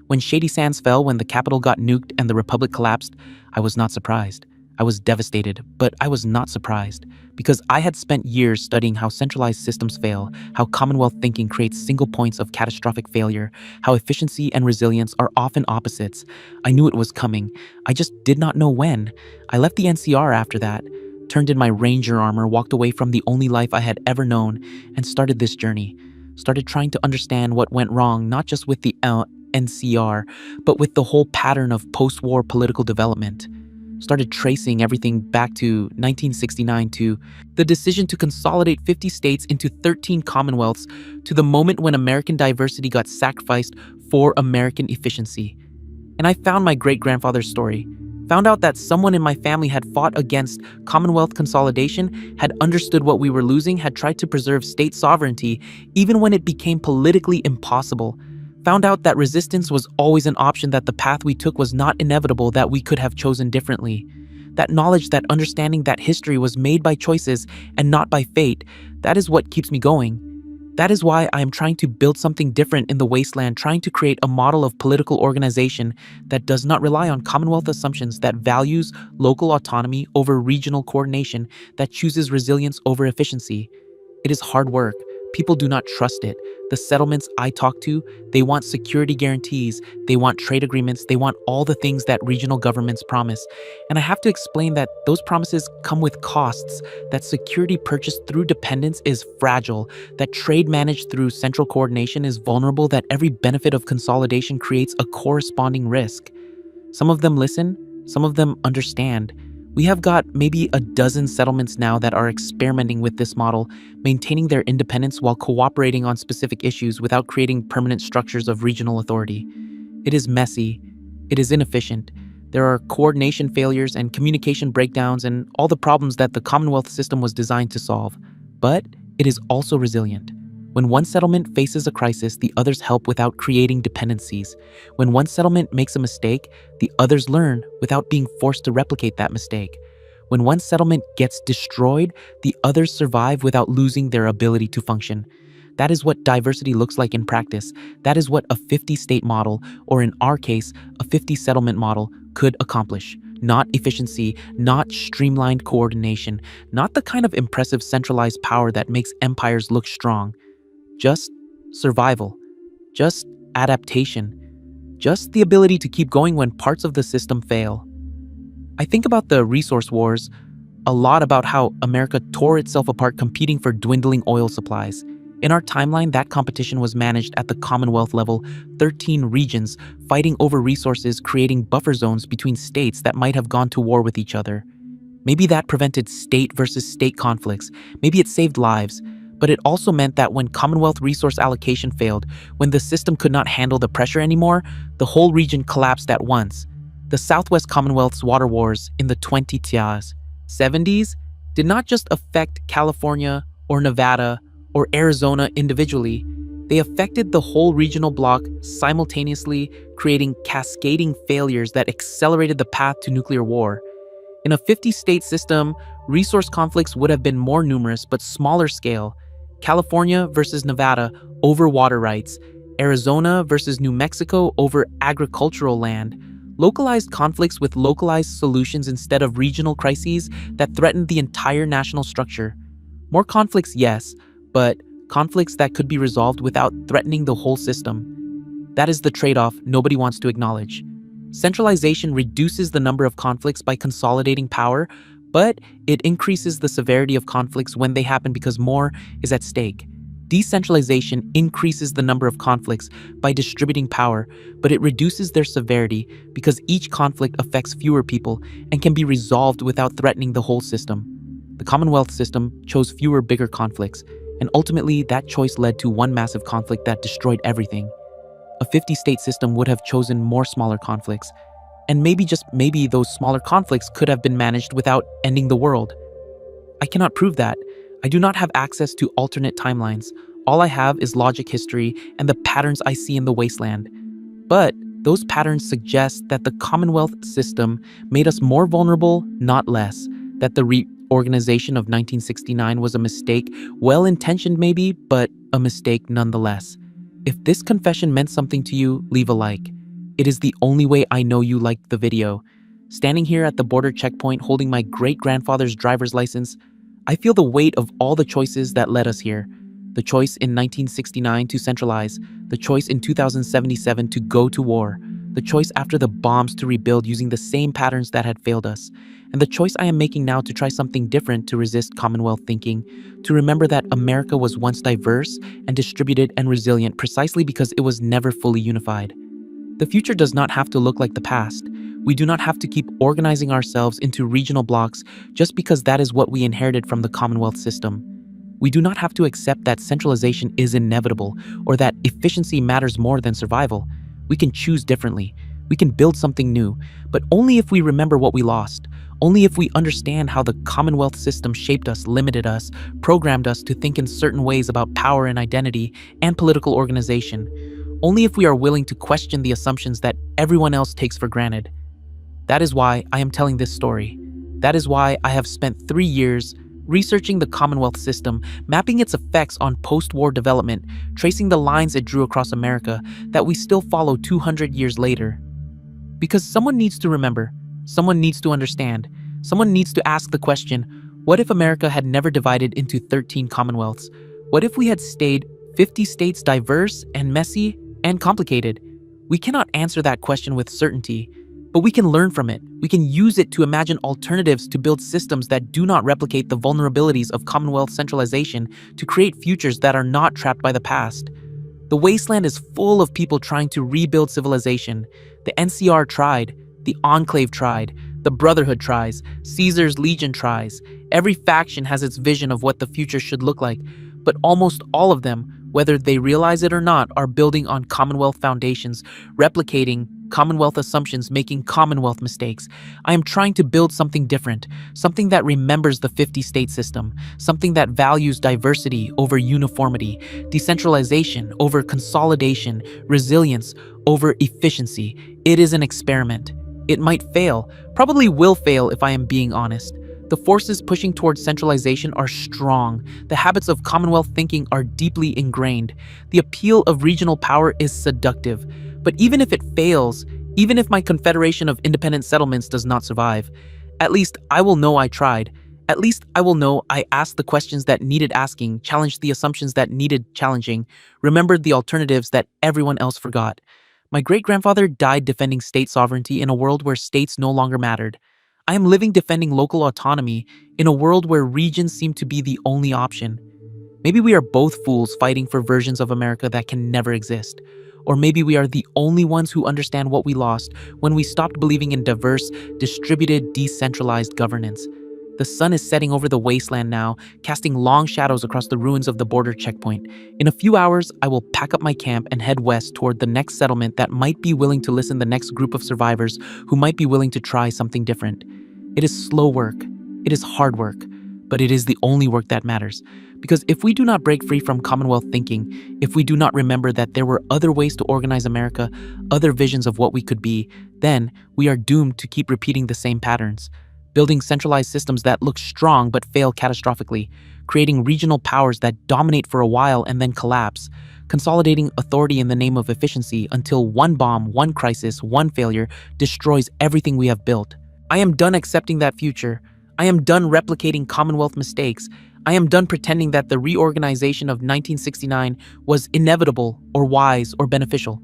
[SPEAKER 1] When Shady Sands fell, when the Capitol got nuked and the Republic collapsed, I was not surprised. I was devastated, but I was not surprised, because I had spent years studying how centralized systems fail, how Commonwealth thinking creates single points of catastrophic failure, how efficiency and resilience are often opposites. I knew it was coming. I just did not know when. I left the NCR after that, turned in my Ranger armor, walked away from the only life I had ever known, and started this journey. Started trying to understand what went wrong, not just with the NCR, but with the whole pattern of post-war political development. Started tracing everything back to 1969, to the decision to consolidate 50 states into 13 Commonwealths, to the moment when American diversity got sacrificed for American efficiency. And I found my great-grandfather's story. Found out that someone in my family had fought against Commonwealth consolidation, had understood what we were losing, had tried to preserve state sovereignty, even when it became politically impossible. Found out that resistance was always an option, that the path we took was not inevitable, that we could have chosen differently. That knowledge, that understanding that history was made by choices and not by fate, that is what keeps me going. That is why I am trying to build something different in the wasteland, trying to create a model of political organization that does not rely on Commonwealth assumptions, that values local autonomy over regional coordination, that chooses resilience over efficiency. It is hard work, People do not trust it. The settlements I talk to, they want security guarantees, they want trade agreements, they want all the things that regional governments promise. And I have to explain that those promises come with costs, that security purchased through dependence is fragile, that trade managed through central coordination is vulnerable, that every benefit of consolidation creates a corresponding risk. Some of them listen, some of them understand. We have got maybe a dozen settlements now that are experimenting with this model, maintaining their independence while cooperating on specific issues without creating permanent structures of regional authority. It is messy, it is inefficient. There are coordination failures and communication breakdowns and all the problems that the Commonwealth system was designed to solve. But it is also resilient. When one settlement faces a crisis, the others help without creating dependencies. When one settlement makes a mistake, the others learn without being forced to replicate that mistake. When one settlement gets destroyed, the others survive without losing their ability to function. That is what diversity looks like in practice. That is what a 50-state model, or in our case, a 50-settlement model, could accomplish. Not efficiency, not streamlined coordination, not the kind of impressive centralized power that makes empires look strong. Just survival, just adaptation, just the ability to keep going when parts of the system fail. I think about the resource wars, a lot about how America tore itself apart competing for dwindling oil supplies. In our timeline, that competition was managed at the Commonwealth level, 13 regions fighting over resources, creating buffer zones between states that might have gone to war with each other. Maybe that prevented state versus state conflicts, maybe it saved lives. But it also meant that when Commonwealth resource allocation failed, when the system could not handle the pressure anymore, the whole region collapsed at once. The Southwest Commonwealth's water wars in the 2070s did not just affect California or Nevada or Arizona individually. They affected the whole regional bloc simultaneously, creating cascading failures that accelerated the path to nuclear war. In a 50-state system, resource conflicts would have been more numerous but smaller scale. California versus Nevada over water rights, Arizona versus New Mexico over agricultural land, localized conflicts with localized solutions instead of regional crises that threatened the entire national structure. More conflicts, yes, but conflicts that could be resolved without threatening the whole system. That is the trade-off nobody wants to acknowledge. Centralization reduces the number of conflicts by consolidating power, but it increases the severity of conflicts when they happen because more is at stake. Decentralization increases the number of conflicts by distributing power, but it reduces their severity because each conflict affects fewer people and can be resolved without threatening the whole system. The Commonwealth system chose fewer bigger conflicts, and ultimately that choice led to one massive conflict that destroyed everything. A 50-state system would have chosen more smaller conflicts, and maybe, just maybe, those smaller conflicts could have been managed without ending the world. I cannot prove that. I do not have access to alternate timelines. All I have is logic history and the patterns I see in the wasteland. But those patterns suggest that the Commonwealth system made us more vulnerable, not less. That the reorganization of 1969 was a mistake, well-intentioned maybe, but a mistake nonetheless. If this confession meant something to you, leave a like. It is the only way I know you liked the video. Standing here at the border checkpoint holding my great-grandfather's driver's license, I feel the weight of all the choices that led us here. The choice in 1969 to centralize, the choice in 2077 to go to war, the choice after the bombs to rebuild using the same patterns that had failed us, and the choice I am making now to try something different to resist Commonwealth thinking, to remember that America was once diverse and distributed and resilient precisely because it was never fully unified. The future does not have to look like the past. We do not have to keep organizing ourselves into regional blocks just because that is what we inherited from the Commonwealth system. We do not have to accept that centralization is inevitable or that efficiency matters more than survival. We can choose differently. We can build something new, but only if we remember what we lost. Only if we understand how the Commonwealth system shaped us, limited us, programmed us to think in certain ways about power and identity and political organization. Only if we are willing to question the assumptions that everyone else takes for granted. That is why I am telling this story. That is why I have spent 3 years researching the Commonwealth system, mapping its effects on post-war development, tracing the lines it drew across America that we still follow 200 years later. Because someone needs to remember, someone needs to understand, someone needs to ask the question, what if America had never divided into 13 Commonwealths? What if we had stayed 50 states diverse and messy and complicated? We cannot answer that question with certainty, but we can learn from it. We can use it to imagine alternatives to build systems that do not replicate the vulnerabilities of Commonwealth centralization to create futures that are not trapped by the past. The wasteland is full of people trying to rebuild civilization. The NCR tried, the Enclave tried, the Brotherhood tries, Caesar's Legion tries. Every faction has its vision of what the future should look like, but almost all of them, whether they realize it or not, are building on Commonwealth foundations, replicating Commonwealth assumptions, making Commonwealth mistakes. I am trying to build something different, something that remembers the 50-state system, something that values diversity over uniformity, decentralization over consolidation, resilience over efficiency. It is an experiment. It might fail, probably will fail if I am being honest. The forces pushing towards centralization are strong. The habits of Commonwealth thinking are deeply ingrained. The appeal of regional power is seductive. But even if it fails, even if my confederation of independent settlements does not survive, at least I will know I tried. At least I will know I asked the questions that needed asking, challenged the assumptions that needed challenging, remembered the alternatives that everyone else forgot. My great-grandfather died defending state sovereignty in a world where states no longer mattered. I am living defending local autonomy in a world where regions seem to be the only option. Maybe we are both fools fighting for versions of America that can never exist. Or maybe we are the only ones who understand what we lost when we stopped believing in diverse, distributed, decentralized governance. The sun is setting over the wasteland now, casting long shadows across the ruins of the border checkpoint. In a few hours, I will pack up my camp and head west toward the next settlement that might be willing to listen to the next group of survivors who might be willing to try something different. It is slow work. It is hard work. But it is the only work that matters. Because if we do not break free from Commonwealth thinking, if we do not remember that there were other ways to organize America, other visions of what we could be, then we are doomed to keep repeating the same patterns. Building centralized systems that look strong but fail catastrophically, creating regional powers that dominate for a while and then collapse, consolidating authority in the name of efficiency until one bomb, one crisis, one failure destroys everything we have built. I am done accepting that future. I am done replicating Commonwealth mistakes. I am done pretending that the reorganization of 1969 was inevitable or wise or beneficial.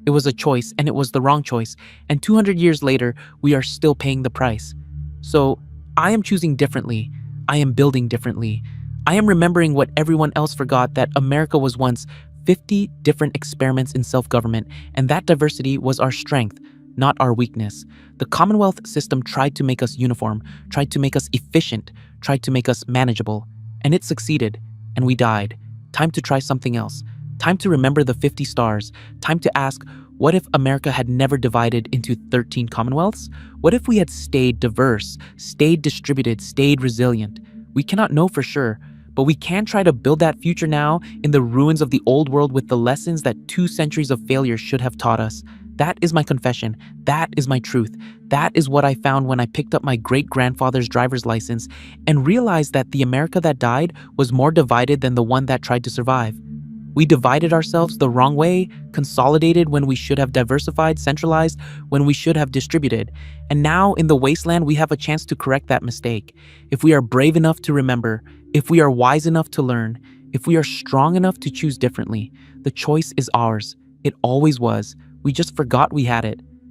[SPEAKER 1] It was a choice, and it was the wrong choice, and 200 years later, we are still paying the price. So, I am choosing differently. I am building differently. I am remembering what everyone else forgot, that America was once 50 different experiments in self-government, and that diversity was our strength, not our weakness. The Commonwealth system tried to make us uniform, tried to make us efficient, tried to make us manageable, and it succeeded, and we died. Time to try something else. Time to remember the 50 stars. Time to ask, what if America had never divided into 13 Commonwealths? What if we had stayed diverse, stayed distributed, stayed resilient? We cannot know for sure, but we can try to build that future now in the ruins of the old world with the lessons that 2 centuries of failure should have taught us. That is my confession. That is my truth. That is what I found when I picked up my great-grandfather's driver's license and realized that the America that died was more divided than the one that tried to survive. We divided ourselves the wrong way, consolidated when we should have diversified, centralized when we should have distributed. And now in the wasteland, we have a chance to correct that mistake. If we are brave enough to remember, if we are wise enough to learn, if we are strong enough to choose differently, the choice is ours. It always was. We just forgot we had it.